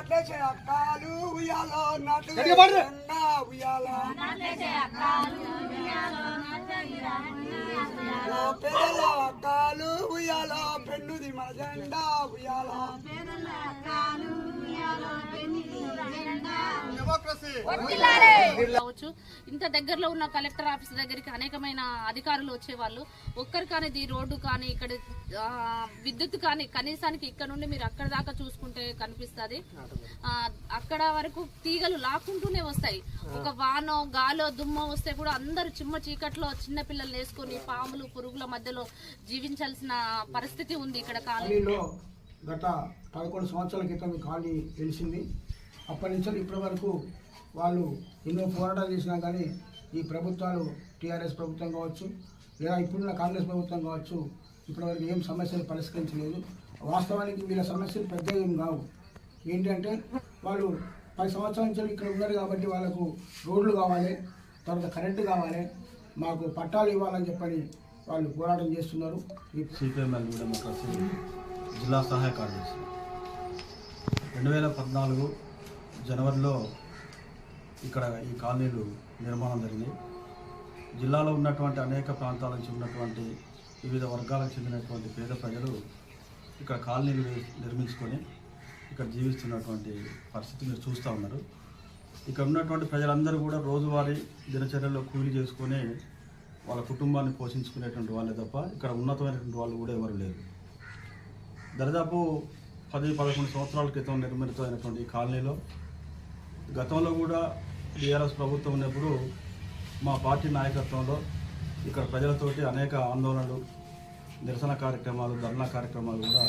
నాట్లేసే అక్కాలు ఉయ్యాలో నాటు ఉయ్యాలో పేదల అక్కాలు ఉయ్యాలో పెన్నుది మన జెండా ఉయ్యాలో కావచ్చు. ఇంత దగ్గరలో ఉన్న కలెక్టర్ ఆఫీస్ దగ్గరికి అనేకమైన అధికారులు వచ్చేవాళ్ళు. ఒక్కరు కానీ ఈ రోడ్డు కానీ ఇక్కడ విద్యుత్ కానీ కనీసానికి ఇక్కడ నుండి మీరు అక్కడ దాకా చూసుకుంటే కనిపిస్తుంది. అక్కడ వరకు తీగలు లాక్కుంటూనే వస్తాయి. ఒక వానో గాలో దుమ్మో వస్తే కూడా అందరూ చిమ్మ చీకట్లో చిన్న పిల్లలు వేసుకొని పాములు పురుగుల మధ్యలో జీవించాల్సిన పరిస్థితి ఉంది ఇక్కడ కాలనీలో. గత 11 సంవత్సరాల క్రితం ఈ కాలనీ తెలిసింది. అప్పటి నుంచి ఇప్పటి వరకు వాళ్ళు ఎన్నో పోరాటాలు చేసినా కానీ ఈ ప్రభుత్వాలు టీఆర్ఎస్ ప్రభుత్వం కావచ్చు లేదా ఇప్పుడున్న కాంగ్రెస్ ప్రభుత్వం కావచ్చు ఇప్పటివరకు ఏం సమస్యలు పరిష్కరించలేదు. వాస్తవానికి వీళ్ళ సమస్యలు పెద్ద ఏం కావు. ఏంటంటే వాళ్ళు 10 సంవత్సరాల నుంచి ఇక్కడ ఉన్నారు కాబట్టి వాళ్ళకు రోడ్లు కావాలి, తర్వాత కరెంటు కావాలి, మాకు పట్టాలు ఇవ్వాలని చెప్పని వాళ్ళు పోరాటం చేస్తున్నారు. సిపిఎంఎల్ డెమోక్రసీ జిల్లా సహాయ కార్యదర్శి 2014 జనవరిలో ఇక్కడ ఈ కాలనీలు నిర్మాణం జరిగింది. జిల్లాలో ఉన్నటువంటి అనేక ప్రాంతాల నుంచి ఉన్నటువంటి వివిధ వర్గాలకు చెందినటువంటి పేద ప్రజలు ఇక్కడ కాలనీలు నిర్మించుకొని ఇక్కడ జీవిస్తున్నటువంటి పరిస్థితి మీరు చూస్తూ ఉన్నారు. ఇక్కడ ఉన్నటువంటి ప్రజలందరూ కూడా రోజువారీ దినచర్యల్లో కూలీ చేసుకొని వాళ్ళ కుటుంబాన్ని పోషించుకునేటువంటి వాళ్ళే తప్ప ఇక్కడ ఉన్నతమైనటువంటి వాళ్ళు కూడా ఎవరు లేరు. దరిదాపు 10-11 సంవత్సరాల క్రితం నిర్మితమైనటువంటి ఈ కాలనీలో గతంలో కూడా టీఆర్ఎస్ ప్రభుత్వం ఉన్నప్పుడు మా పార్టీ నాయకత్వంలో ఇక్కడ ప్రజలతోటి అనేక ఆందోళనలు, నిరసన కార్యక్రమాలు, ధర్నా కార్యక్రమాలు కూడా